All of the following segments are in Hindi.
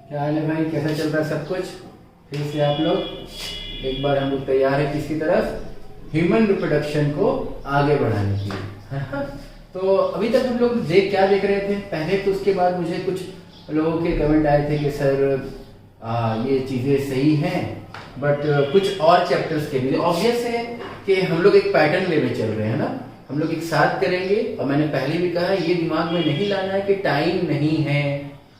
क्या हाल है भाई, कैसा चल रहा है सब कुछ? फिर से आप लोग एक बार हम लोग तैयार है किसकी तरफ? ह्यूमन रिप्रोडक्शन को आगे बढ़ाने के लिए, है ना? तो अभी तक हम लोग क्या देख रहे थे पहले, तो उसके बाद मुझे कुछ लोगों के कमेंट आए थे कि सर ये चीज़ें सही हैं, बट कुछ और चैप्टर्स के लिए ऑब्वियस है कि हम लोग एक पैटर्न ले में चल रहे हैं ना, हम लोग एक साथ करेंगे। और मैंने पहले भी कहा, ये दिमाग में नहीं लाना है कि टाइम नहीं है,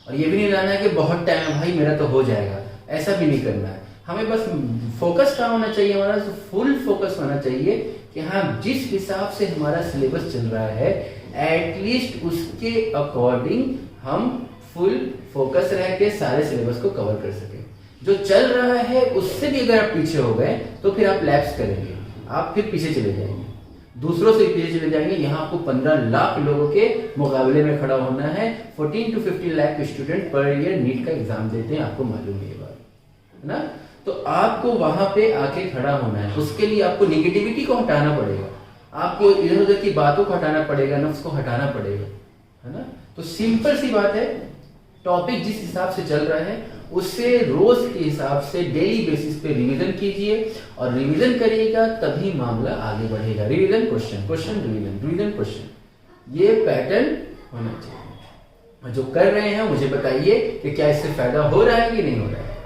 और ये भी नहीं लाना है कि बहुत टाइम है भाई मेरा तो हो जाएगा, ऐसा भी नहीं करना है। हमें बस फोकस कहाँ होना चाहिए, हमारा फुल फोकस होना चाहिए कि हाँ, जिस हिसाब से हमारा सिलेबस चल रहा है एटलीस्ट उसके अकॉर्डिंग हम फुल फोकस रह के सारे सिलेबस को कवर कर सके। जो चल रहा है उससे भी अगर आप पीछे हो गए तो फिर आप लैप्स करेंगे, आप फिर पीछे चले जाएंगे, दूसरों से पीछे चले जाएंगे। यहाँ आपको 15 लाख लोगों के मुकाबले में खड़ा होना है। 14 to 15 lakh student per year NEET का एग्जाम देते हैं, आपको मालूम है ये बात, है ना? तो आपको वहां पे आके खड़ा होना है। उसके लिए आपको निगेटिविटी को हटाना पड़ेगा, आपको इधर उधर की बातों को हटाना पड़ेगा, नफ्स को हटाना पड़ेगा, है ना? तो सिंपल सी बात है, टॉपिक जिस हिसाब से चल रहा है उससे रोज के हिसाब से डेली बेसिस पे रिवीजन कीजिए, और रिवीजन करिएगा तभी मामला आगे बढ़ेगा। Revision question, question revision, revision question, ये पैटर्न होना चाहिए। जो कर रहे हैं मुझे बताइए कि क्या इससे फायदा हो रहा है कि नहीं हो रहा है।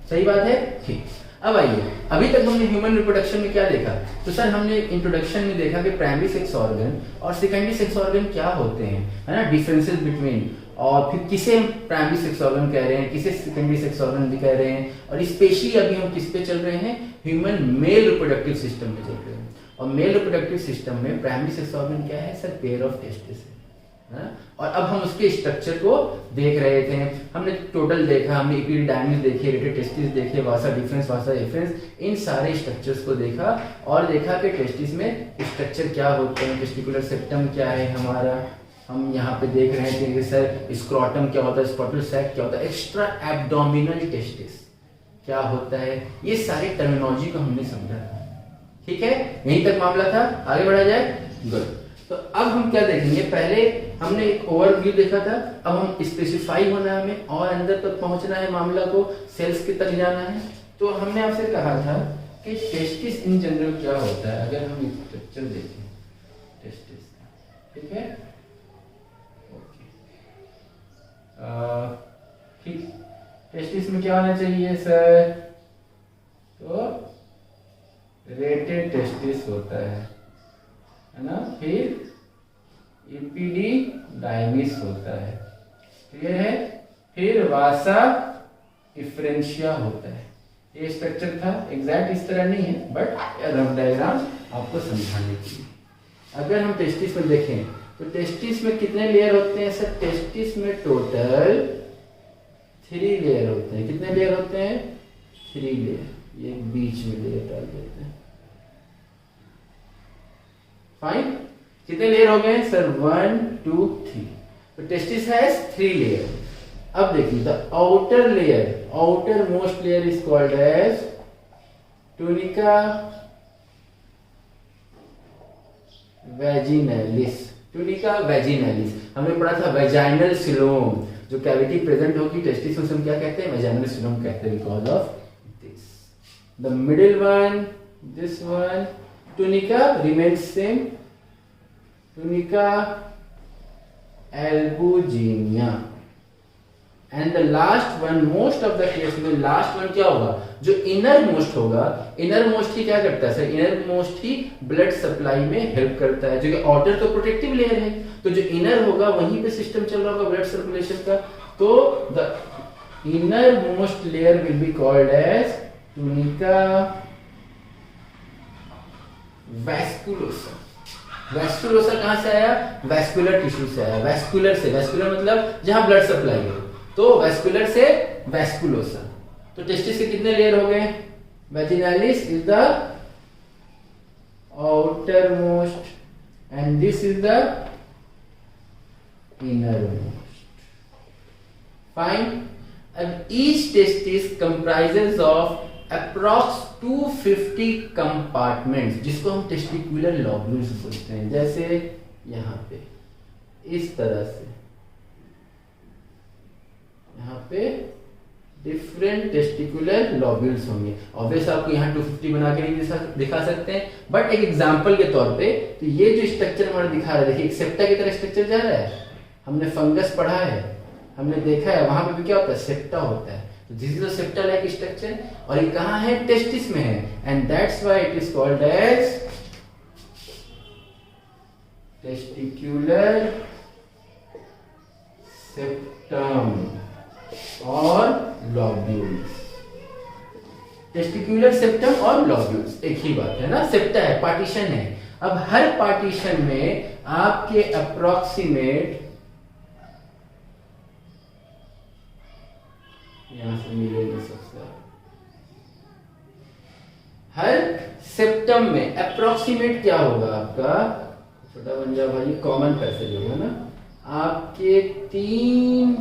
सही बात है, ठीक। अब आइए, अभी तक हमने ह्यूमन रिप्रोडक्शन में क्या देखा? तो सर हमने इंट्रोडक्शन में देखा कि प्राइमरी सेक्स ऑर्गन और सेकेंडरी सेक्स ऑर्गन क्या होते हैं, है ना, डिफरेंसेस बिटवीन, और फिर किसे हम प्राइमरी सेक्स ऑर्गन कह रहे हैं, किसे सेकेंडरी सेक्स ऑर्गन भी कह रहे हैं, और स्पेशली अभी हम किस पे चल रहे हैं? ह्यूमन मेल रिप्रोडक्टिव सिस्टम में चल रहे हैं। और मेल रिप्रोडक्टिव सिस्टम में प्राइमरी सेक्स ऑर्गन क्या है सर? पेयर ऑफ टेस्टिस है। और अब हम उसके स्ट्रक्चर को देख रहे थे, हमने टोटल देखा, हमने एपिडाइमिस देखे, रेटेड टेस्टिस देखे, वासा डिफरेंस, वासा डिफरेंस, इन सारे स्ट्रक्चर्स को देखा, और देखा कि टेस्टिस में स्ट्रक्चर क्या होते हैं, टेस्टिकुलर सेप्टम क्या है हमारा, हम यहाँ पे देख रहे हैं कि सर स्क्रॉटम क्या होता है, स्पॉटल सैक क्या होता है, एक्स्ट्रा एब्डोमिनल टेस्टिस क्या होता है, ये सारी टर्मिनोलॉजी को हमने समझा था। ठीक है, यहीं तक मामला था, आगे बढ़ा जाए। गुड। तो अब हम क्या देखेंगे? पहले हमने एक ओवरव्यू देखा था, अब हम स्पेसिफाई होना है, हमें और अंदर तक पहुंचना है, मामला को सेल्स के तक जाना है। तो हमने आपसे कहा था कि टेस्टिस इन जनरल क्या होता है, अगर हम स्ट्रक्चर देखें टेस्टिस, ठीक है, ठीक। टेस्टिस में क्या होना चाहिए सर? तो रेटेड टेस्टिस होता है ना, फिर एपिडिडाइमिस होता है, क्लियर है, फिर वासा डिफरेंशिया होता है। ये स्ट्रक्चर था, एग्जैक्ट इस तरह नहीं है, बट रफ डायग्राम आपको समझाने के लिए। अगर हम टेस्टिस में देखें तो टेस्टिस में कितने लेयर होते हैं सर? टेस्टिस में टोटल 3 लेयर होते हैं। कितने लेयर होते हैं? 3 लेयर। ये बीच में लेयर डाल देते हैं। फाइन, कितने लेयर हो गए सर? 1 2 3। तो टेस्टिस हैज 3 लेयर। अब देखिए, the outer layer, outermost layer is called as tunica vaginalis. Tunica vaginalis, हमने पढ़ा था वेजाइनल सिलोम, जो कैविटी प्रेजेंट होगी टेस्टिस में, हम क्या कहते हैं? वेजाइनल सिलोम कहते हैं, because of this. The middle one, this one, tunica remains same, tunica albuginea. And the last one, most of the case में लास्ट वन क्या होगा? जो इनर मोस्ट होगा, इनर मोस्ट ही क्या करता है सर? इनर मोस्ट ही ब्लड सप्लाई में हेल्प करता है, जो कि आउटर तो प्रोटेक्टिव लेयर है, तो जो इनर होगा वहीं पे सिस्टम चल रहा होगा ब्लड सर्कुलेशन का। तो the innermost layer will be called as tunica vasculosa. Vasculosa कहां से आया? वैस्कुलर टिश्यू से आया, वैस्कुलर से, वैस्कुलर मतलब जहां ब्लड सप्लाई है, तो वैस्कुलर से वैस्कुलोसा। तो टेस्टिस के कितने लेयर हो गए? Vaginalis is the outermost and this is the innermost. Fine. अब each testis comprises of approx 250 compartments, जिसको हम टेस्टिकुलर लॉब्यूल्स बोलते हैं। जैसे यहां पे इस तरह से, यहाँ पे डिफरेंट टेस्टिकुलर लॉब्यूल्स होंगे। ऑब्वियस आपको यहाँ 250 बना के नहीं दिखा सकते हैं, बट एक एग्जांपल के तौर पे तो ये जो स्ट्रक्चर हमारा दिखा रहा है, देखिए एक सेप्टा की तरह स्ट्रक्चर जा रहा है। हमने फंगस पढ़ा है, हमने देखा है, वहां पे भी क्या होता है, सेप्टा होता है। तो this is a septa like structure, और ये कहाँ है, टेस्टिस में है, and that's why it is called as testicular septum और लॉब्यूल्स। टेस्टिकुलर सेप्टम और लॉब्यूल्स एक ही बात है ना, सेप्टा है, पार्टीशन है। अब हर पार्टीशन में आपके अप्रोक्सीमेट, यहां से मिलेगा सबसे, हर सेप्टम में अप्रोक्सीमेट क्या होगा आपका, छोटा बन जाओ भाई, कॉमन पैसेज होगा ना आपके 3,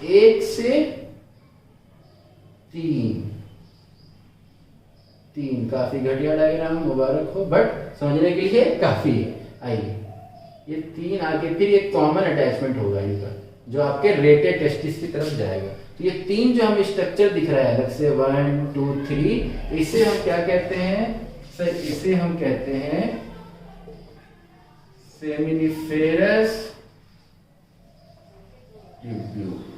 1 से 3 काफी घटिया डायग्राम, मुबारक हो, बट समझने के लिए काफी है। आइए ये 3 आगे फिर एक कॉमन अटैचमेंट होगा इनका, जो आपके रेटेड टेस्टिस की तरफ जाएगा। तो ये 3 जो हमें स्ट्रक्चर दिख रहा है अलग से 1, 2, 3, इसे हम क्या कहते हैं सर, इसे हम कहते हैं सेमिनिफेरस ट्यूब्यूल्स।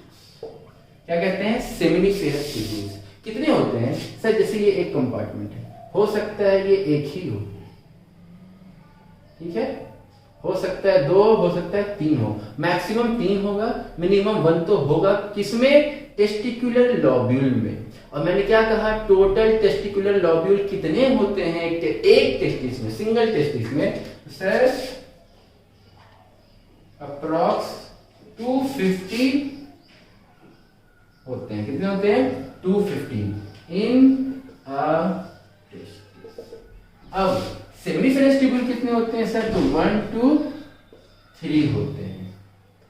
क्या कहते हैं, सेमिनिफेरस ट्यूब्यूल्स। कितने होते हैं सर, जैसे ये एक कंपार्टमेंट है, हो सकता है ये एक ही हो, ठीक है, हो सकता है 2, हो सकता है 3 हो, मैक्सिमम 3 होगा, मिनिमम 1 तो होगा। किसमें, टेस्टिकुलर लॉब्यूल में। और मैंने क्या कहा, टोटल टेस्टिकुलर लॉब्यूल कितने होते हैं एक टेस्टिस में, सिंगल टेस्टिस में सर, अप्रॉक्स 250 होते हैं। कितने होते हैं, 250 इन अ टेस्टिस। अब सेमिनिफेरस ट्यूब्यूल कितने होते हैं सर, तो 1, 2, 3 होते हैं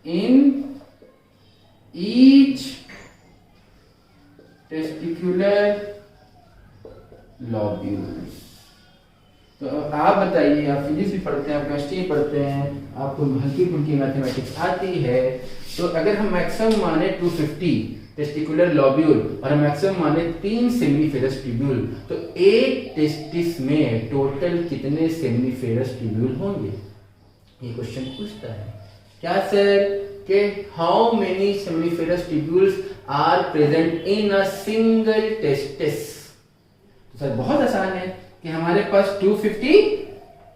इन ईच टेस्टिकुलर लॉब्यूल्स। तो आप बताइए, आप फिजिक्स भी पढ़ते हैं, आप केमिस्ट्री पढ़ते हैं, आपको हल्की फुल्की मैथमेटिक्स आती है, तो अगर हम मैक्सिमम माने 250 टेस्टिकुलर लॉब्यूल और हम मैक्सिमम माने 3 सेमिनिफेरस ट्यूब्यूल, तो एक टेस्टिस में टोटल कितने सेमिनिफेरस ट्यूब्यूल होंगे, ये क्वेश्चन पूछता है। क्या सर, कि how many seminiferous tubules are present in a single testis. तो सर बहुत आसान है कि हमारे पास 250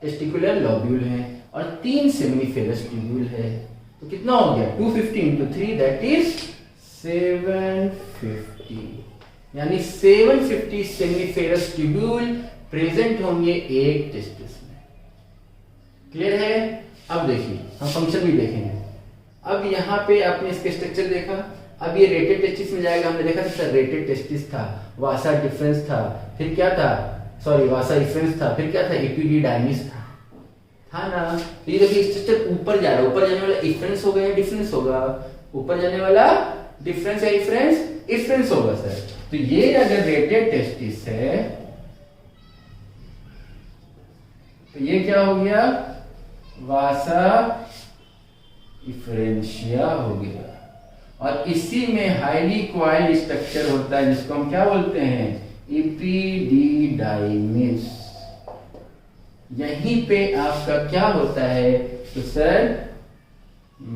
टेस्टिकुलर लॉब्यूल हैं और 3 सेमिनिफेरस ट्यूब्यूल है, तो कितना हो गया, 250 into 3 दैट इज 750, यानी 750 सेमिनिफेरस ट्यूब्यूल प्रेजेंट होंगे एक टेस्टिस में। क्लियर है। अब देखिए हम फंक्शन भी देखेंगे। अब यहाँ पे आपने इसका स्ट्रक्चर देखा, अब ये रेटेड टेस्टिस में जाएगा। हमने देखा था रेटेड टेस्टिस था, वासा डिफरेंस था, फिर क्या था, सॉरी वासा डिफरेंस था, फिर क्या था, एपिडिडाइमिस था ना। तो ये देखिए स्ट्रक्चर ऊपर जा रहा है, ऊपर जाने वाला डिफरेंस होगा या डिफरेंस होगा, ऊपर जाने वाला डिफरेंस या डिफरेंस, डिफरेंस होगा सर। तो ये अगर रेटेड टेस्टिस है तो ये क्या हो गया, वासा डिफरेंशिया हो गया। और इसी में हाईली क्वाइल्ड स्ट्रक्चर होता है जिसको हम क्या बोलते हैं, एपिडिडाइमिस। यहीं पे आपका क्या होता है, तो sir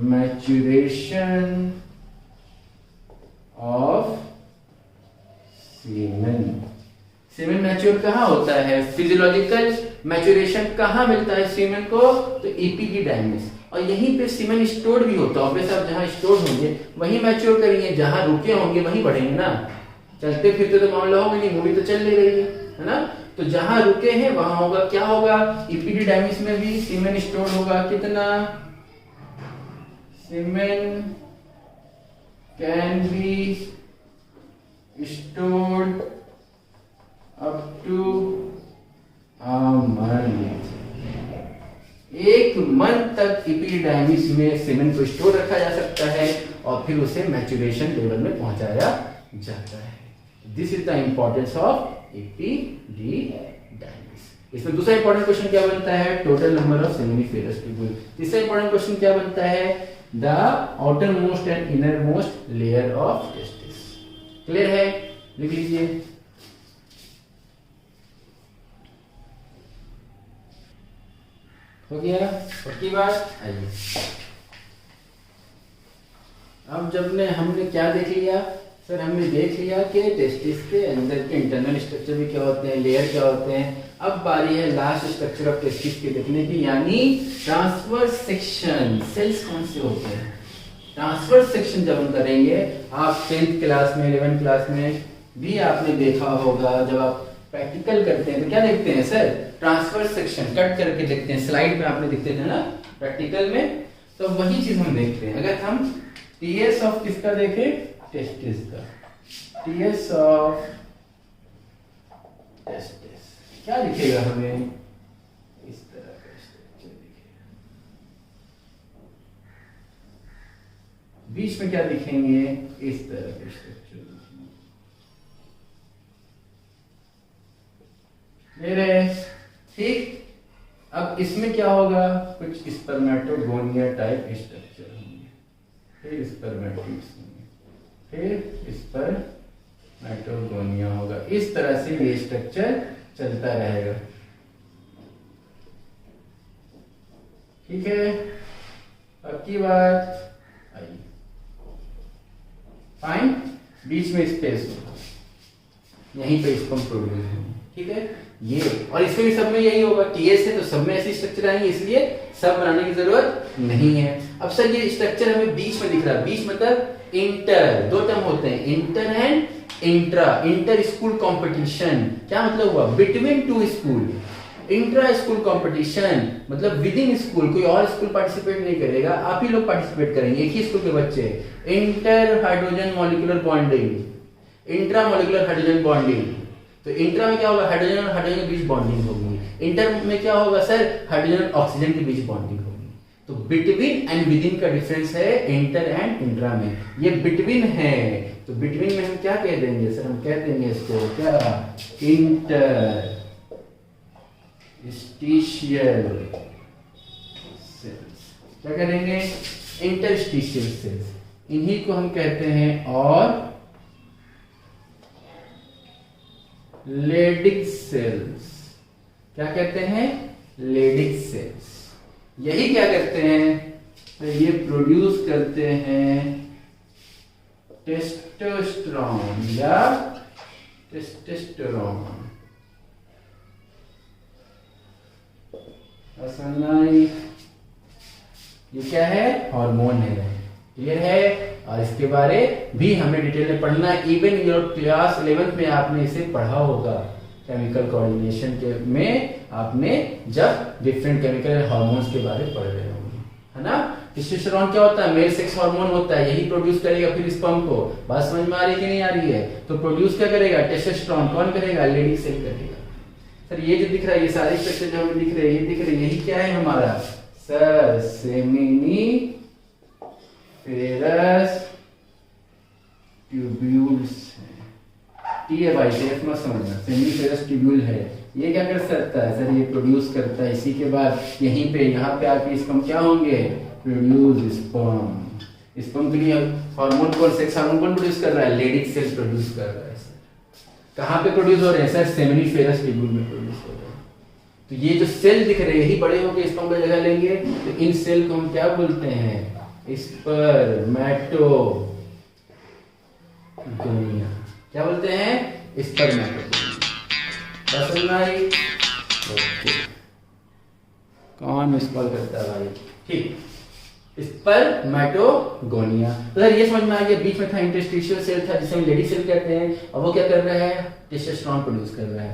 maturation of semen. Semen mature कहाँ होता है, फिजियोलॉजिकल मैच्योरेशन कहाँ मिलता है सीमेन को, तो एपिडिडाइमिस। और यहीं पे सीमेन स्टोर्ड भी होता है। ऑब्वियसली आप जहां स्टोर्ड होंगे वहीं मैच्योर करेंगे, जहां रुके होंगे वहीं बढ़ेंगे ना। चलते फिरते तो मामला होगा नहीं, मूवी तो चल नहीं रही है ना। तो जहां रुके हैं वहां होगा, क्या होगा, एपिडिडाइमिस में भी सीमेन स्टोर्ड होगा। कितना, semen can be stored up to a month. 1 month तक एपिडिडाइमिस में सीमेन को स्टोर रखा जा सकता है और फिर उसे मैच्योरेशन लेवल में पहुंचाया जाता है। This is the importance of epididymis. इसमें दूसरा इंपॉर्टेंट क्वेश्चन क्या बनता है, total number of seminiferous tubule. तीसरा इंपॉर्टेंट क्वेश्चन क्या बनता है, the outermost and inner most layer of testis. Clear है? लिख लीजिए। हो गया पक्की बात। आइए अब हमने क्या देख लिया सर? हमने देख लिया कि टेस्टिस के अंदर के इंटरनल स्ट्रक्चर भी क्या होते हैं, लेयर क्या होते हैं। अब बारी है लास्ट स्ट्रक्चर ऑफ टेस्टिस के देखने की, यानी ट्रांसवर्स सेक्शन। सेल्स कौन से होते हैं? ट्रांसवर्स सेक्शन जब हम करेंगे, आप 10th क्लास में 11th क्लास में भी आपने देखा होगा, जब आप प्रैक्टिकल करते हैं तो क्या देखते हैं सर? ट्रांसवर्स सेक्शन कट करके देखते हैं। स्लाइड पे आपने दिखते थे ना प्रैक्टिकल में, तो वही चीज हम देखते हैं। अगर हम टीएस ऑफ किसका देखें? टेस्टिस का। टीएस ऑफ टेस्टिस क्या दिखेगा हमें? इस तरह का स्ट्रक्चर दिखेगा। बीच में क्या दिखेंगे? इस तरह के स्ट्रक्चर दिखेंगे। ठीक। अब इसमें क्या होगा? कुछ स्पर्मेटोगोनिया टाइप स्ट्रक्चर होंगे, फिर स्पर्मेटिड्स होंगे, फिर स्पर्मेटोगोनिया होगा। इस तरह से ये स्ट्रक्चर चलता रहेगा। ठीक है, पक्की बात। आइए, फाइन। बीच में स्पेस होगा, यहीं पे स्पर्म प्रोड्यूस होंगे। ठीक है, ये और इसमें भी सब में यही होगा। टीएस है तो सब में ऐसी स्ट्रक्चर आएंगे, इसलिए सब बनाने की जरूरत नहीं है। अब सर ये स्ट्रक्चर हमें बीच में दिख रहा है। बीच मतलब इंटर, दो टर्म होते हैं, inter and intra. Inter school competition क्या मतलब हुआ? Between two school. Intra school competition मतलब विद इन स्कूल, कोई और स्कूल पार्टिसिपेट नहीं करेगा, आप ही लोग पार्टिसिपेट करेंगे, एक ही स्कूल के बच्चे। Inter hydrogen molecular bonding, intra molecular hydrogen bonding. तो इंट्रा में क्या होगा? हाइड्रोजन और हाइड्रोजन के बीच बॉन्डिंग होगी। इंटर में क्या होगा सर? हाइड्रोजन और ऑक्सीजन के बीच बॉन्डिंग होगी। तो बिटवीन एंड विद इन का डिफरेंस है इंटर एंड इंट्रा में। ये बिटवीन है, तो बिटवीन में हम क्या कह देंगे सर? हम कह देंगे इसको क्या? Interstitial cells. क्या करेंगे? Interstitial cells. इन्हीं को हम कहते हैं और लेडिक सेल्स। क्या कहते हैं? Leydig cells. यही क्या करते हैं? तो ये प्रोड्यूस करते हैं टेस्टोस्टेरोन या टेस्टोस्टेरोन। ये क्या है? हार्मोन है। क्लियर है? और इसके बारे भी हमें डिटेल में पढ़ना है। इवन योर क्लास 11th में आपने इसे पढ़ा होगा, केमिकल कोऑर्डिनेशन के में आपने जब डिफरेंट केमिकल हार्मोन्स के बारे में पढ़ रहे होंगे, है ना। टेस्टोस्टेरोन क्या होता है? मेल सेक्स हार्मोन होता है, यही प्रोड्यूस करेगा फिर स्पर्म को। बात समझ में आ रही है कि नहीं आ रही है? तो प्रोड्यूस क्या करेगा? टेस्टोस्टेरोन। कौन करेगा? लेडी सेल करेगा। सर ये जो दिख रहा है, ये सारे स्ट्रक्चर जो हमें दिख रहे हैं, ये दिख रहे हैं, यही क्या है हमारा सर? सेमिनी फेरस ट्यूब्यूल्स है। टी है भाई, टेफ मत समझना, सेमिनिफेरस ट्यूब्यूल है। ये क्या कर सकता है सर? ये प्रोड्यूस करता है। इसी के बाद यहीं पे यहाँ पे आके स्पर्म क्या होंगे? Produce sperm. स्पर्म के लिए हार्मोन कौन? सेक्स हार्मोन कौन प्रोड्यूस कर रहा है? लेडिक सेल प्रोड्यूस कर रहा है सर। कहाँ पे प्रोड्यूस हो रहे हैं सर? सेमिनिफेरस ट्यूब्यूल में प्रोड्यूस हो रहे हैं। तो ये जो सेल दिख रहे हैं, यही बड़े होकर स्पर्म की जगह लेंगे। तो इन सेल को हम क्या बोलते हैं? स्पर्मेटोगोनिया। क्या बोलते हैं? स्पर्मेटोगोनिया। समझ में आई? ओके, कौन मिस कॉल करता है भाई? ठीक, स्पर्मेटोगोनिया। तो सर ये समझ में आ गया। बीच में था इंटरस्टिशियल सेल था, जिसे हम लेडी सेल कहते हैं, और वो क्या कर रहा है? टेस्टोस्टेरोन प्रोड्यूस कर रहा है।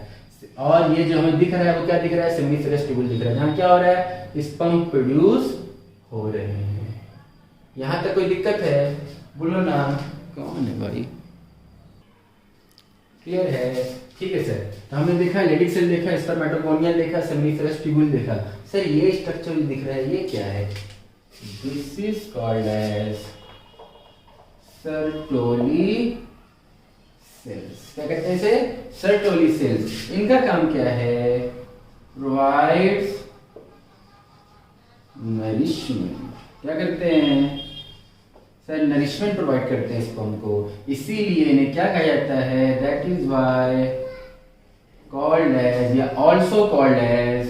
और ये जो हमें दिख रहा है वो क्या दिख रहा है? सेमिनिफेरस ट्यूब्यूल दिख रहा है, जहां क्या हो रहा है? स्पर्म प्रोड्यूस हो रहे हैं। यहां तक कोई दिक्कत है? बोलो ना, कौन है भाई? क्लियर है? ठीक है सर। तो हमने देखा लेडिक सेल देखा, स्पर्मेटोगोनिया देखा, सेमिनिफेरस ट्यूब्यूल देखा। सर ये स्ट्रक्चर जो दिख रहा है, ये क्या है? This is called as Sertoli cells. क्या कहते हैं इसे? Sertoli cells. इनका काम क्या है? Provides nourishment. क्या करते हैं सर नरिशमेंट प्रोवाइड करते हैं स्पर्म को, इसीलिए इन्हें क्या कहा जाता है, that is why called as या ऑल्सो कॉल्ड एज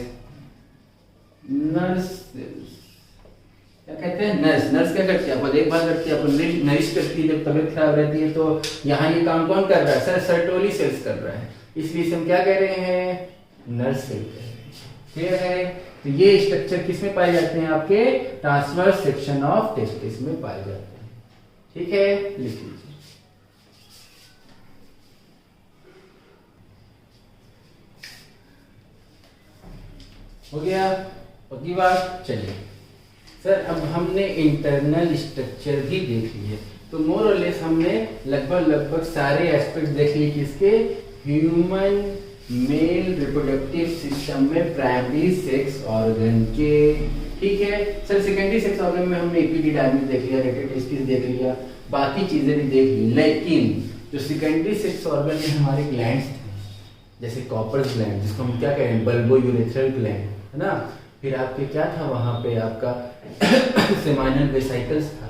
नर्स। क्या कहते हैं, नर्स। नर्स क्या करती है, आपको देखभाल करती है, आपको नरिश करती है। जब तबीयत खराब रहती है तो यहाँ ये काम कौन कर रहा है, सर सर्टोली सेल्स कर रहा है, इसलिए इसे हम क्या कह रहे हैं, नर्स सेल कह रहे हैं। क्लियर है। तो ये स्ट्रक्चर किस में पाए जाते हैं, आपके ट्रांसवर्स सेक्शन ऑफ टेस्टिस में पाए जाते हैं। ठीक है, लिख लीजिए। हो गया, अगली बात। चलिए सर, अब हमने इंटरनल स्ट्रक्चर भी देख लिए, तो मोर और लेस हमने लगभग सारे एस्पेक्ट देख लिए किसके, ह्यूमन मेल रिप्रोडक्टिव सिस्टम में प्राइमरी सेक्स ऑर्गन के। ठीक है सर, सेकेंडरी सेक्स ऑर्गन में हमने एपिडिडाइमिस देख लिया, रेटिकुलर देख लिया, बाकी चीजें भी देख ली। लेकिन जो सेकेंडरी सेक्स ऑर्गन में हमारे ग्लैंड्स थे, जैसे कॉपर्स ग्लैंड, जिसको हम क्या कहें, बल्बो यूरेथ्रल ग्लैंड, है ना। फिर आपके क्या था वहां पे, आपका सेमाइनल वेसिकल्स था,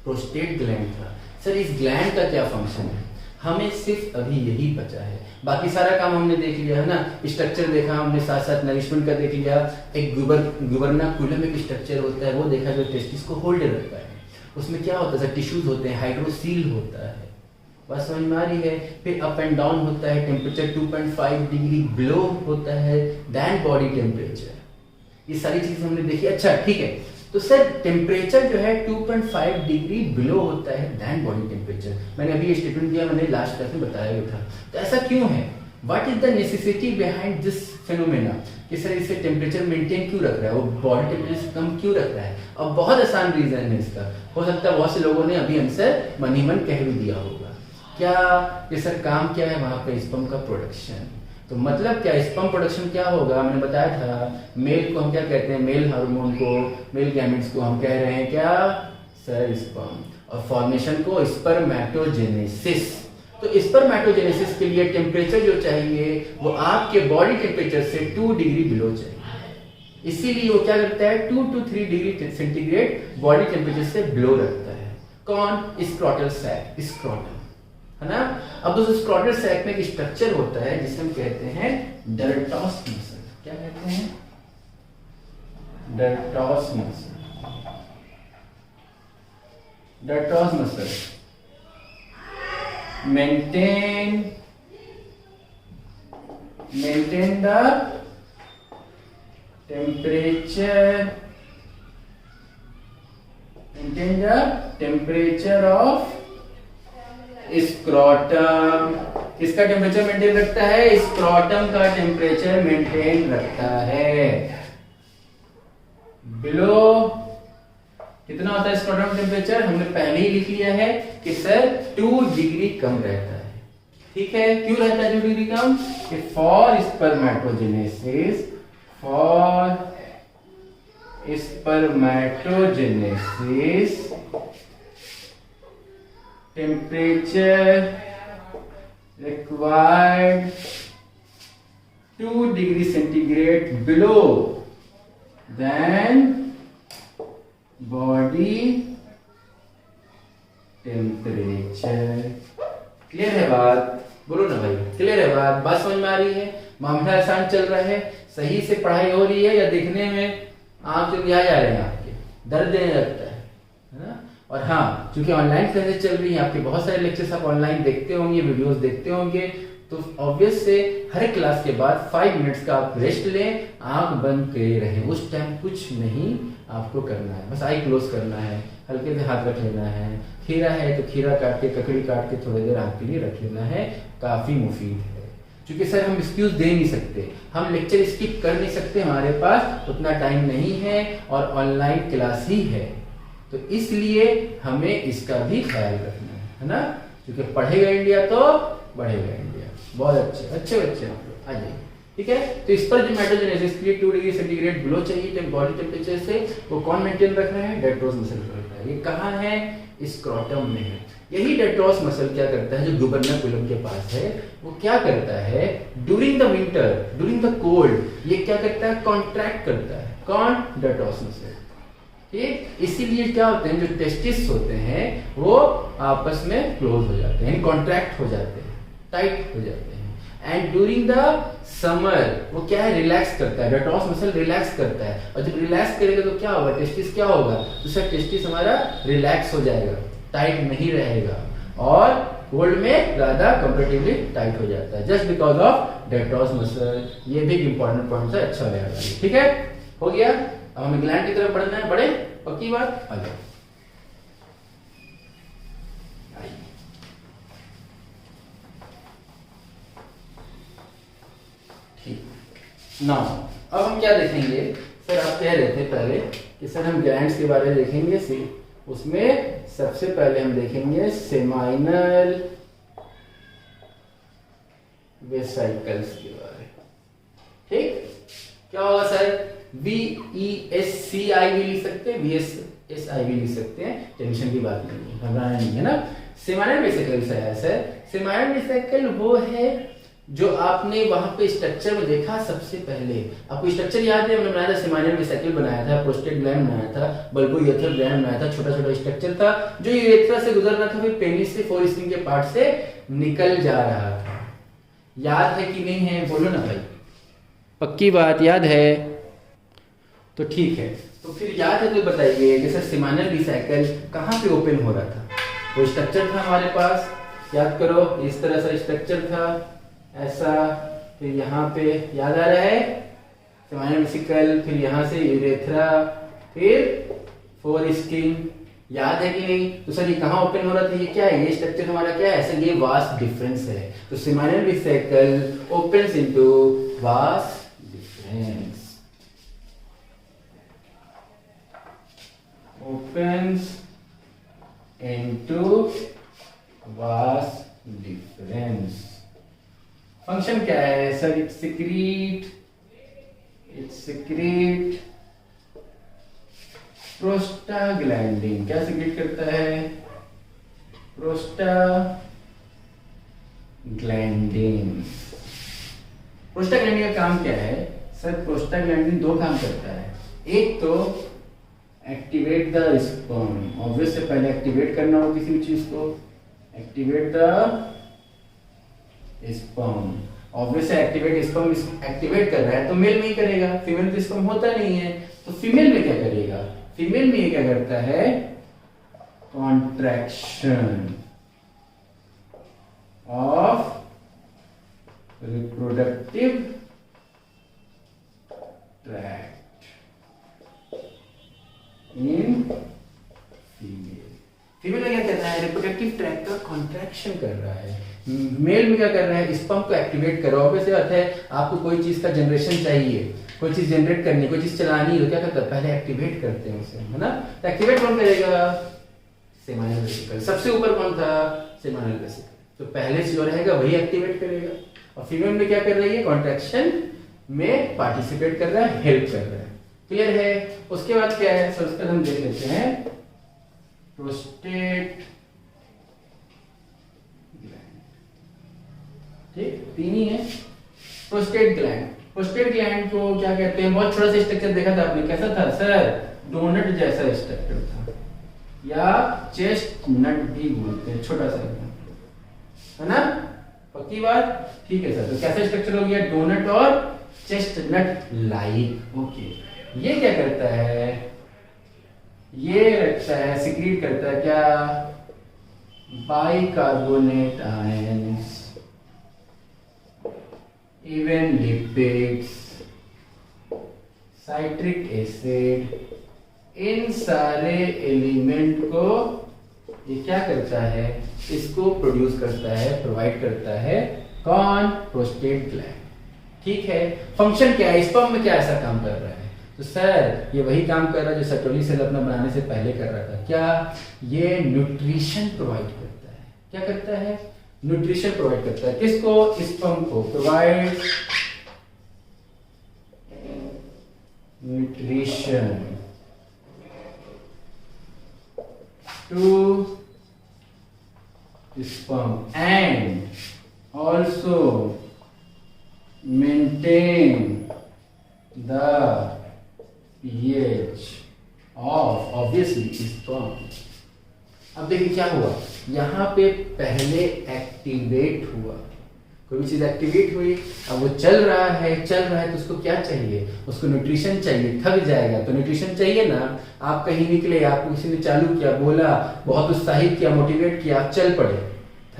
प्रोस्टेट ग्लैंड था। सर इस ग्लैंड का क्या फंक्शन है, हमें सिर्फ अभी यही बचा है, बाकी सारा काम हमने देख लिया है ना। स्ट्रक्चर देखा हमने, साथ साथ नरिशमेंट का देख लिया, एक गुबर्नाकुलम एक स्ट्रक्चर होता है वो देखा जो टेस्टिस को होल्ड रखता है। उसमें क्या होता है, टिश्यूज होते हैं, हाइड्रोसील होता है, बस समझ में आ रही है। फिर अप एंड डाउन होता है, टेम्परेचर 2.5 डिग्री बिलो होता है देन बॉडी टेम्परेचर। ये सारी चीजें हमने देखी। अच्छा ठीक है, तो सर टेम्परेचर जो है 2.5 डिग्री बिलो होता है देन बॉडी टेम्परेचर। मैंने अभी ये स्टेटमेंट दिया, मैंने लास्ट क्लास में बताया भी था। तो ऐसा क्यों है, what is the necessity behind this phenomena, कि सर इसे टेम्परेचर मेंटेन क्यों रख रहा है, वो बॉडी टेम्परेचर से कम क्यों रख रहा है। अब बहुत आसान रीजन है इसका, हो सकता है बहुत से लोगों ने अभी आंसर मन ही मन कह भी दिया होगा। क्या ये सर काम क्या है वहां पे, स्पर्म का प्रोडक्शन। तो मतलब क्या, स्पर्म प्रोडक्शन क्या होगा, मैंने बताया था, मेल को हम क्या कहते हैं, मेल हार्मोन को, मेल गैमेट्स को हम कह रहे हैं क्या, सर स्पर्म, और फॉर्मेशन को स्पर्मेटोजेनेसिस। तो स्पर्मेटोजेनेसिस के लिए टेम्परेचर जो चाहिए वो आपके बॉडी टेम्परेचर से 2 डिग्री बिलो चाहिए, इसीलिए वो क्या करता है 2 to 3 degree centigrade body temperature से बिलो रखता है। कौन, स्क्रोटल सैक, स्क्रोटम, है ना। अब उस स्क्रोटल सैक में एक स्ट्रक्चर होता है जिसे हम कहते हैं डर्टॉस मसल। क्या कहते हैं, dartos muscle. Dartos muscle maintain the temperature of scrotum. किसका टेम्परेचर मेंटेन रखता है, स्क्रोटम का टेम्परेचर मेंटेन रखता है। बिलो कितना होता है स्क्रोटम टेम्परेचर, हमने पहले ही लिख लिया है कि सर 2 डिग्री कम रहता है। ठीक है, क्यों रहता है 2 डिग्री कम, कि for spermatogenesis, temperature required 2 degree centigrade below than body temperature। Clear है बात, बोलो ना भाई, क्लियर है बात समझ में आ रही है, मामला आसान चल रहा है, सही से पढ़ाई हो रही है, या देखने में आंख जो जा रहे हैं आपके, दर्द देने लगता है ना। और हाँ, क्योंकि ऑनलाइन क्लासेस चल रही है, आपके बहुत सारे लेक्चर्स आप ऑनलाइन देखते होंगे, वीडियोस देखते होंगे, तो ऑब्वियस से हर एक क्लास के बाद 5 मिनट्स का आप रेस्ट लें, आंख बंद करे रहें, उस टाइम कुछ नहीं आपको करना है, बस आई क्लोज करना है, हल्के से हाथ रख लेना है, खीरा है तो खीरा काट के, ककड़ी काट के थोड़ी देर आंख के लिए रख लेना है, काफी मुफीद है। क्योंकि सर हम एक्सक्यूज दे नहीं सकते, हम लेक्चर स्किप कर नहीं सकते, हमारे पास उतना टाइम नहीं है और ऑनलाइन क्लास ही है, तो इसलिए हमें इसका भी ख्याल रखना है ना। क्योंकि पढ़ेगा इंडिया तो बढ़ेगा इंडिया। बहुत अच्छे बच्चे आप लोग, आ जाइए। ठीक है, तो इस पर जो मेटोजेनेसिस के लिए 2 डिग्री सेंटीग्रेड बिलो चाहिए बॉडी टेम्परेचर से, वो कौन मेंटेन रख रहा है, डर्टोस मसल रख रहा है। ये कहाँ है, स्क्रोटम में है। यही डर्टोस मसल क्या करता है, जो गुबर्नाकुलम के पास है, वो क्या करता है, during the winter, during the cold, ये क्या करता है, कॉन्ट्रैक्ट करता है। कौन, डर्टोस मसल। ठीक, इसीलिए क्या होते हैं जो टेस्टिस होते हैं वो आपस में क्लोज हो जाते हैं, कॉन्ट्रैक्ट हो जाते हैं, टाइट हो जाते हैं। एंड ड्यूरिंग द समर वो क्या है, रिलैक्स करता है, डेटॉस मसल रिलैक्स करता है, और जब रिलैक्स करेगा तो क्या होगा, टेस्टिस क्या होगा, तो सर टेस्टिस हमारा रिलैक्स हो जाएगा, टाइट नहीं रहेगा, और कोल्ड में ज्यादा कंपेरेटिवली टाइट हो जाता है, जस्ट बिकॉज ऑफ डेटॉस मसल। ये भी इंपॉर्टेंट पॉइंट है, अच्छा याद आ गया। ठीक है, हो गया। अब हमें ग्लैंड की तरफ बढ़ना है, बढ़े, पक्की बात, आ जाओ। ठीक, नाउ अब हम क्या देखेंगे, सर आप कह रहे थे पहले कि सर हम ग्लैंड्स के बारे में देखेंगे, उसमें सबसे पहले हम देखेंगे सेमाइनल वेसिकल्स के बारे में। ठीक, क्या होगा सर, VESCI भी लिख सकते हैं, VSSI भी लिख सकते हैं, टेंशन की बात नहीं है, घबराना नहीं है ना। सेमाइनल वेसिकल्स है सर, सेमाइनल वेसिकल वो है जो आपने वहां पे स्ट्रक्चर में देखा सबसे पहले। आपको स्ट्रक्चर याद है, हमने बनाया था सेमाइनल वेसिकल बनाया था, प्रोस्टेट ग्लैंड बनाया था, बल्बोयूरेथ्रल ग्लैंड बनाया था, छोटा छोटा स्ट्रक्चर था जो यूरेथ्रा से गुजर रहा था, फिर पेनिस से फोरस्किन के पार्ट से निकल जा रहा था। याद है कि नहीं है, बोलो ना भाई, पक्की बात याद है तो ठीक है। तो फिर याद है तो बताइए कि सर सेमाइनल वेसिकल कहाँ पे ओपन हो रहा था, वो स्ट्रक्चर था हमारे पास, याद करो, इस तरह से स्ट्रक्चर था ऐसा, फिर यहाँ पे याद आ रहा है सेमाइनल वेसिकल, फिर यहाँ से यूरेथ्रा, फिर फोरस्किन, याद है कि नहीं। तो सर ये कहाँ ओपन हो रहा था, ये क्या है, ये स्ट्रक्चर हमारा क्या है, सर ये वास्ट डिफरेंस है। तो seminal vesicle opens into vast difference, opens into vast difference। Function क्या है सर, इट सिक्रीट प्रोस्टाग्लैंडिन, क्या सिक्रीट करता है, प्रोस्टाग्लैंडिन। प्रोस्टाग्लैंडिन का काम क्या है सर, प्रोस्टाग्लैंडिन दो काम करता है, एक तो एक्टिवेट द स्पर्म, ऑब्वियस से पहले एक्टिवेट करना हो किसी भी चीज को, एक्टिवेट द स्पर्म, ऑब्वियस से एक्टिवेट स्पर्म, एक्टिवेट कर रहा है तो मेल में ही करेगा, फीमेल तो स्पर्म होता नहीं है, तो फीमेल में क्या करेगा, फीमेल में ये क्या करता है, contraction of reproductive tract in female में क्या कर रहा है, रिप्रोडक्टिव ट्रैक्ट का कॉन्ट्रैक्शन कर रहा है, मेल में क्या कर रहा है, स्पर्म को एक्टिवेट कर रहा है। ऑब्वियसली बात है, आपको कोई चीज का जनरेशन चाहिए, कोई चीज जनरेट करनी, कोई चीज चलानी है, तो क्या करता है, पहले एक्टिवेट करते हैं उसे, है ना। तो एक्टिवेट कौन करेगा, सेमाइनल वेसिकल, सबसे ऊपर कौन था, सेमाइनल वेसिकल, तो पहले से जो रहेगा वही एक्टिवेट करेगा, और फीमेल में क्या कर रही है, कॉन्ट्रैक्शन में पार्टिसिपेट कर रहा है, हेल्प कर रहा है, क्लियर है। उसके बाद क्या है सर, उसका हम देख लेते हैं, प्रोस्टेट ग्लैंड, ठीक, तीन ही है, प्रोस्टेट ग्लैंड। प्रोस्टेट ग्लैंड को क्या कहते हैं, बहुत छोटा सा स्ट्रक्चर देखा था आपने, कैसा था सर, डोनट जैसा स्ट्रक्चर था, या चेस्ट नट भी बोलते हैं, छोटा सा है ना, पक्की बात, ठीक है सर। तो कैसा स्ट्रक्चर हो गया, डोनट और चेस्ट नट लाइक, ओके। ये क्या करता है, ये रखता है, सिक्रीट करता है क्या, bicarbonate ions, even lipids, citric acid, इन सारे एलिमेंट को ये क्या करता है, इसको प्रोड्यूस करता है, प्रोवाइड करता है, कौन, प्रोस्टेट ग्लैंड, ठीक है। फंक्शन क्या है, स्पर्म में क्या ऐसा काम कर रहा है, तो सर ये वही काम कर रहा है जो सर्टोली सेल अपना बनाने से पहले कर रहा था, क्या, ये न्यूट्रिशन प्रोवाइड करता है, क्या करता है, न्यूट्रिशन प्रोवाइड करता है, किसको, स्पर्म को, provide nutrition to sperm and also maintain the pH of obviously sperm. अब देखिए क्या हुआ, यहाँ पे पहले एक्टिवेट हुआ, कोई भी चीज एक्टिवेट हुई, अब वो चल रहा है तो उसको क्या चाहिए, उसको न्यूट्रिशन चाहिए, थक जाएगा तो न्यूट्रिशन चाहिए ना। आप कहीं निकले, आपको किसी ने चालू किया, बोला, बहुत उत्साहित किया, मोटिवेट किया, आप चल पड़े,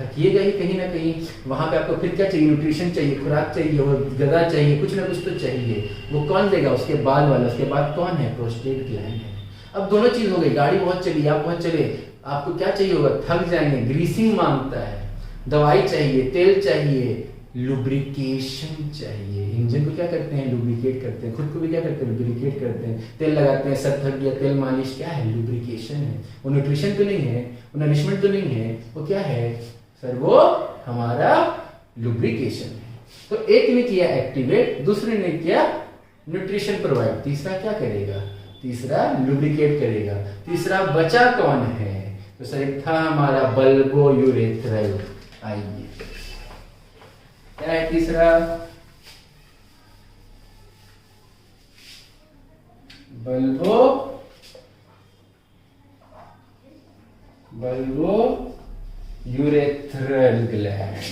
थकिएगा ही कहीं ना कहीं। वहां पे आपको फिर क्या चाहिए, न्यूट्रिशन चाहिए, खुराक चाहिए, वो गदा चाहिए, कुछ ना कुछ तो चाहिए। वो कौन देगा, उसके बाद वाला, उसके बाद कौन है, प्रोस्टेट ग्लैंड है। अब दोनों चीज हो गई, गाड़ी बहुत चली, आप बहुत चले, आपको क्या चाहिए होगा, थक जाएंगे, ग्रीसिंग मांगता है, दवाई चाहिए, तेल चाहिए, लुब्रिकेशन चाहिए। इंजन को क्या करते हैं, लुब्रिकेट करते हैं, खुद को भी क्या करते हैं, लुब्रिकेट करते हैं, तेल लगाते हैं, सर थक गया, तेल मालिश, क्या है, लुब्रिकेशन है। वो न्यूट्रिशन तो नहीं है, वो नरिशमेंट तो नहीं है, वो क्या है सर, वो हमारा लुब्रिकेशन है। तो एक ने किया एक्टिवेट, दूसरे ने किया न्यूट्रिशन प्रोवाइड, तीसरा क्या करेगा, तीसरा लुब्रिकेट करेगा। तीसरा बचा कौन है, तो सर एक था हमारा बल्बो यूरेथ्रल। आइए क्या है तीसरा, बल्बो यूरेथ्रल ग्लैंड,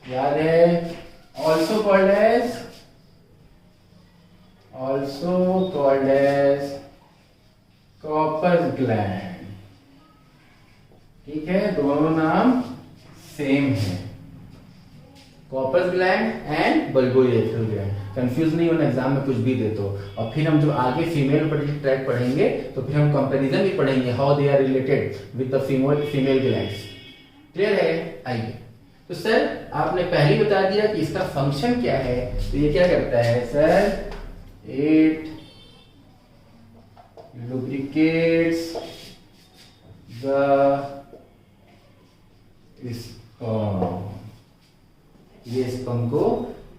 याद है, also called as Cowper gland. ठीक है, दोनों नाम सेम है, Cowper gland and bulbourethral gland. Confuse नहीं होना, एग्जाम में कुछ भी दे दो। और फिर हम जो आगे फीमेल रिप्रोडक्टिव ट्रैक्ट पढ़ेंगे तो फिर हम कंपैरिजन भी पढ़ेंगे, how they are related with the female glands. Clear है। आइए, तो सर आपने पहले ही बता दिया कि इसका फंक्शन क्या है। तो ये क्या करता है sir, it lubricates the sperm, ये स्पर्म को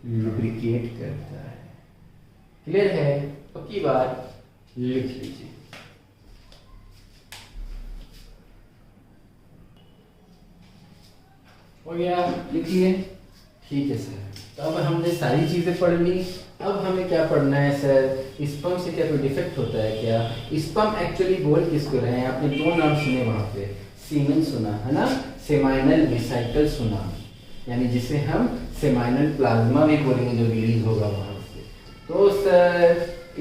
लुब्रिकेट करता है। क्लियर है, पक्की बात, लिख लीजिए। हो गया, लिखिए। ठीक है सर, तो अब हमने सारी चीजें पढ़ ली। अब हमें क्या पढ़ना है सर, स्पर्म से क्या कोई डिफेक्ट होता है क्या। स्पर्म एक्चुअली बोल किसको रहे हैं, आपने दो नाम सुने वहां पे, सीमेन सुना है ना, सेमाइनल वेसिकल सुना, यानी जिसे हम सेमाइनल प्लाज्मा भी बोलेंगे, जो रिलीज होगा वहां से। तो सर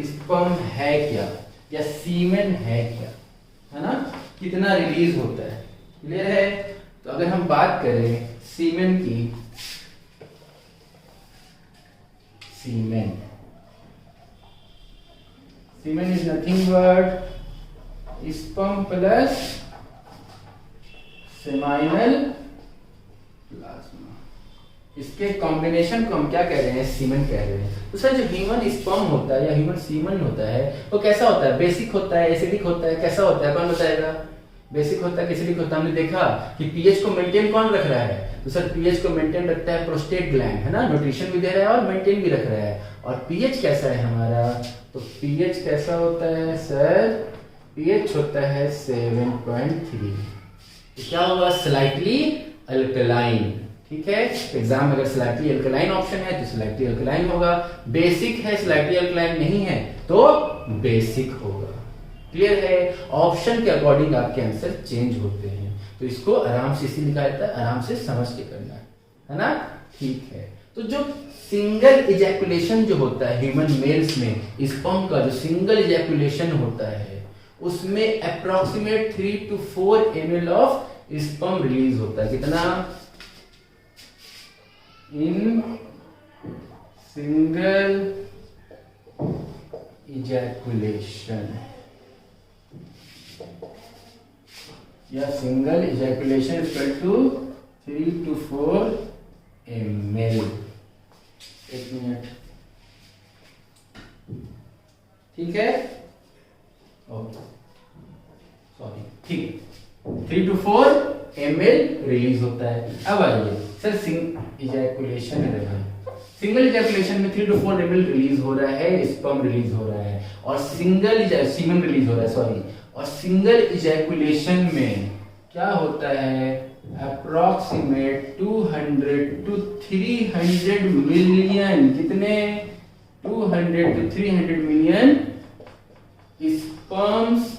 स्पर्म है क्या, या सीमेन है क्या, है ना, कितना रिलीज होता है। क्लियर है। तो अगर हम बात करें सीमेन की, सीमेन is nothing but sperm plus seminal plasma, इसके कॉम्बिनेशन को हम क्या कह रहे हैं, सीमेन कह रहे हैं। तो सर जो ह्यूमन स्पर्म होता है या ह्यूमन सीमेन होता है वो कैसा होता है, बेसिक होता है, एसिडिक होता है, कैसा होता है, कौन बताएगा। बेसिक होता है, एसिडिक होता है। हमने देखा कि पीएच को मेंटेन कौन रख रहा है, तो सर पीएच को मेंटेन रखता है प्रोस्टेट ग्लैंड, है ना, न्यूट्रिशन भी दे रहा है और मेंटेन भी रख रहा है। और पीएच कैसा है हमारा, तो पीएच कैसा होता है सर, पीएच होता है 7.3। तो क्या होगा, स्लाइटली अल्कलाइन। ठीक है, एग्जाम में अगर स्लाइटली अल्कलाइन ऑप्शन है तो स्लाइटली अल्कलाइन होगा, बेसिक है स्लाइटली अल्कलाइन नहीं है तो बेसिक होगा। क्लियर है। ऑप्शन के अकॉर्डिंग आपके आंसर चेंज होते हैं, तो इसको आराम से इसी लिखा जाता है, आराम से समझ के करना है ना। ठीक है, तो जो सिंगल इजैकुलेशन जो होता है ह्यूमन मेल्स में, स्पर्म का जो सिंगल इजैकुलेशन होता है उसमें approximate 3 to 4 ml of sperm release होता है। कितना, इन सिंगल इजैकुलेशन, या single ejaculation equal to 3 to 4 ml। एक मिनट, ठीक है, ओके, सॉरी, ठीक, 3 to 4 ml रिलीज होता है। अब आइए सर, इजैकुलेशन है, सिंगल इजैकुलेशन में 3 to 4 ml रिलीज हो रहा है, स्पर्म रिलीज हो रहा है, और सीमेन रिलीज हो रहा है, सॉरी। और सिंगल इजैकुलेशन में क्या होता है, अप्रोक्सीमेट 200 to 300 मिलियन, कितने, 200 to 300 मिलियन स्पर्म्स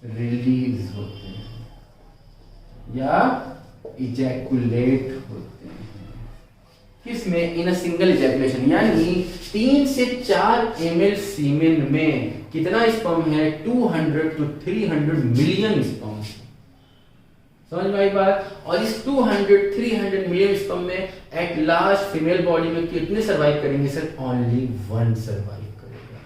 रिलीज होते हैं या इजैकुलेट होते हैं। किसमें? इन अ सिंगल इजैकुलेशन, यानी 3 से 4 ml सीमेन में कितना स्पर्म है? 200 to 300 मिलियन स्पर्म। समझ में आई बात? और इस 200-300 मिलियन स्पर्म में एट लास्ट फीमेल बॉडी में कितने सर्वाइव करेंगे? सिर्फ ओनली 1 सर्वाइव करेगा।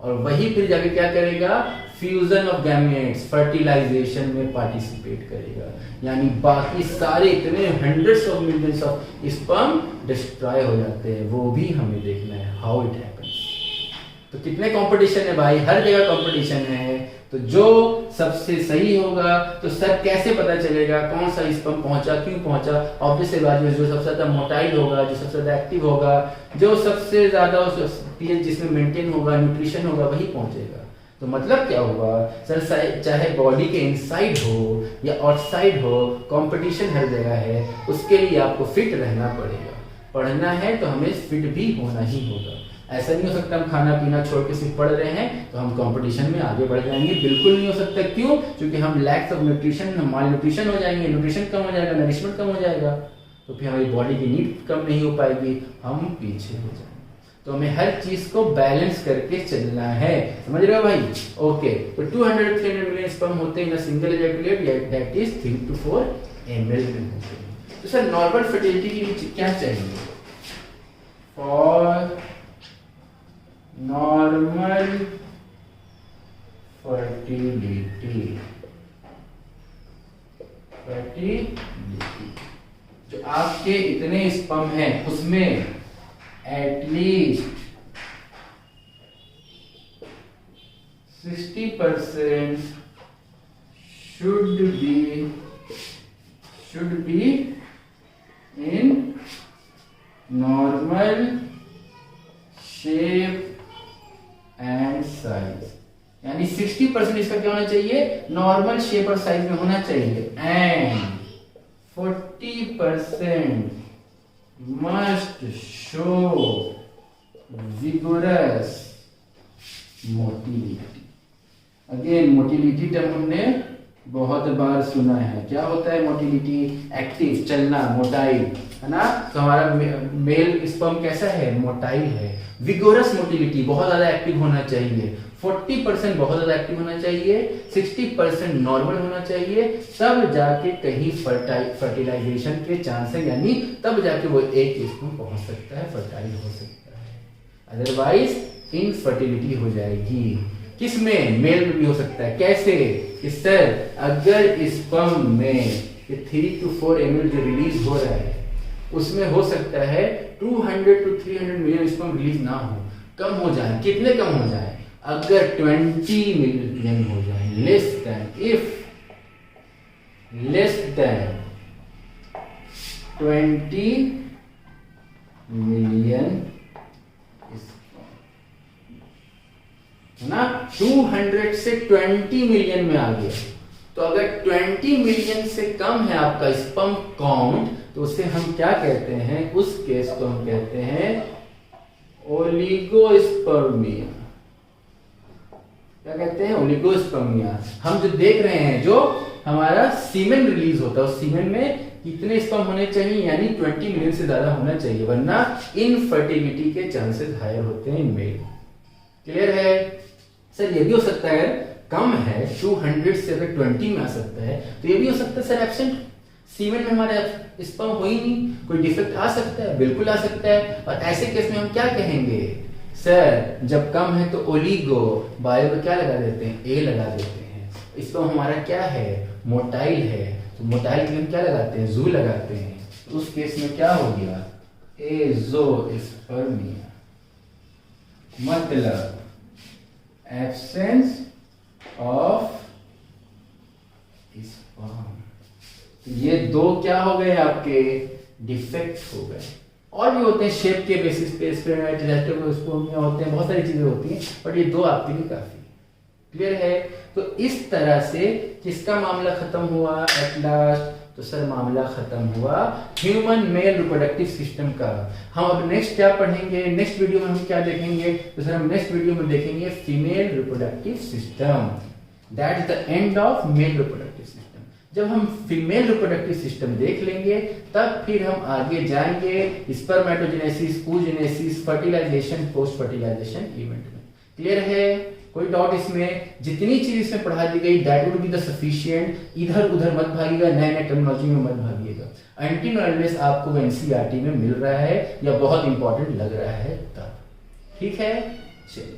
और वही फिर जाके क्या करेगा? फ्यूजन ऑफ गैमेट्स, फर्टिलाइजेशन में पार्टिसिपेट करेगा, यानी बाकी सारे इतने hundreds of millions of sperm destroy हो जाते हैं। वो भी हमें देखना है हाउ इट हैपेंस। तो कितने कंपटीशन है भाई? हर जगह कंपटीशन है। तो जो सबसे सही होगा, तो सर कैसे पता चलेगा कौन सा स्पर्म पहुंचा, क्यों पहुंचा? ऑब्वियस सी बात है, जो सबसे ज्यादा मोटाइल होगा, जो सबसे ज्यादा एक्टिव होगा, जो सबसे ज्यादा पीएच जिसमें मेंटेन होगा, न्यूट्रिशन होगा, वही पहुंचेगा। तो मतलब क्या हुआ सर? चाहे बॉडी के इनसाइड हो या आउटसाइड हो, कंपटीशन हर जगह है। उसके लिए आपको फिट रहना पड़ेगा। पढ़ना है तो हमें फिट भी होना ही होगा। ऐसा नहीं हो सकता हम खाना पीना छोड़ के सिर्फ पढ़ रहे हैं तो हम कंपटीशन में आगे बढ़ जाएंगे। बिल्कुल नहीं हो सकता। क्यों? क्योंकि हम lakhs of nutrition, mall nutrition हो जाएंगे, न्यूट्रिशन कम हो जाएगा, नरिशमेंट कम हो जाएगा, तो फिर हमारी बॉडी की नीड कम नहीं हो पाएगी, हम पीछे हो जाएंगे। तो हमें हर चीज को बैलेंस करके चलना है। समझ रहे हो भाई? ओके। तो 200-300 मिलियन स्पर्म होते हैं in single ejaculate, that is 3 to 4 ml में होते हैं। तो सर नॉर्मल फर्टिलिटी के लिए क्या चाहिए? फॉर नॉर्मल फर्टिलिटी, जो आपके इतने स्पर्म हैं उसमें at least 60% should be in normal shape and size, यानी 60% इसका क्या होना चाहिए? नॉर्मल शेप और साइज में होना चाहिए। And 40% must show vigorous motility। Again motility term हमने बहुत बार सुना है। क्या होता है मोटिलिटी? एक्टिव, चलना, मोटाइल, है ना? तो हमारा मेल स्पर्म कैसा है? मोटाइल है। विगोरस मोटिलिटी, बहुत ज्यादा एक्टिव होना चाहिए। 40% बहुत ज्यादा एक्टिव होना चाहिए, 60% नॉर्मल होना चाहिए, तब जाके कहीं फर्टिलाइजेशन के चांस है, यानी तब जाके वो एक स्पर्म पहुंच सकता है, फर्टाइल हो सकता है। अदरवाइज इनफर्टिलिटी हो जाएगी। किसमें? मेल में भी हो सकता है। कैसे? कि सर अगर स्पर्म में 3 to 4 ml जो रिलीज हो रहा है उसमें हो सकता है 200 to 300 मिलियन स्पर्म रिलीज ना हो, कम हो जाए। कितने कम हो जाए? अगर 20 मिलियन हो जाए, लेस देन 20 मिलियन, है ना? 200 से 20 मिलियन में आ गया। तो अगर 20 मिलियन से कम है आपका स्पर्म काउंट, तो उसे हम क्या कहते हैं? उस केस को हम कहते हैं ओलिगोस्पर्मिया। क्या कहते हैं? ओलिगोस्पर्मिया। हम जो देख रहे हैं, जो हमारा सीमेन रिलीज होता है, उस सीमेन में कितने स्पर्म होने चाहिए? यानी 20 मिलियन से ज्यादा होना चाहिए, वरना इनफर्टिलिटी के चांसेस हायर होते हैं इनमें। क्लियर है? सर ये भी हो सकता है कम है, 200 से अगर 20 में आ सकता है, तो ये भी हो सकता है सर एब्सेंट, सीमेन में हमारे स्पर्म हो ही नहीं, कोई डिफेक्ट आ सकता है, बिल्कुल आ सकता है। और ऐसे केस में हम क्या कहेंगे? सर जब कम है तो ओलिगो, बायो को क्या लगा देते हैं? ए लगा देते हैं। स्पर्म हमारा क्या है? मोटाइल है, तो मोटाइल के हम क्या लगाते हैं? जू लगाते हैं। तो उस केस में क्या हो गया? एज़ोस्पर्मिया, मतलब एब्सेंस ऑफ स्पर्म। तो ये दो क्या हो गए आपके? डिफेक्ट हो गए। और भी होते हैं शेप के बेसिस पे, स्पर्मेटोस्पर्मिया होते हैं, बहुत सारी चीजें होती हैं, बट ये दो आपके लिए काफी। क्लियर है? तो इस तरह से किसका मामला खत्म हुआ एट लास्ट? तो सर मामला खत्म हुआ ह्यूमन मेल रिप्रोडक्टिव सिस्टम का। हम अब नेक्स्ट क्या पढ़ेंगे, नेक्स्ट वीडियो में हम क्या देखेंगे, तो सर हम नेक्स्ट वीडियो में देखेंगे female reproductive system. That is the end of male reproductive system. जब हम फीमेल रिप्रोडक्टिव सिस्टम देख लेंगे तब फिर हम आगे जाएंगे spermatogenesis, oogenesis, fertilisation, post fertilisation event में। क्लियर है, कोई डाउट इसमें? जितनी चीज इसमें पढ़ा दी गई that would be the sufficient. इधर उधर मत भागिएगा, नए नए टर्मिनोलॉजी में मत भागिएगा। अनटिल अनलेस आपको एनसीईआरटी में मिल रहा है या बहुत इंपॉर्टेंट लग रहा है तब। ठीक है, चलिए।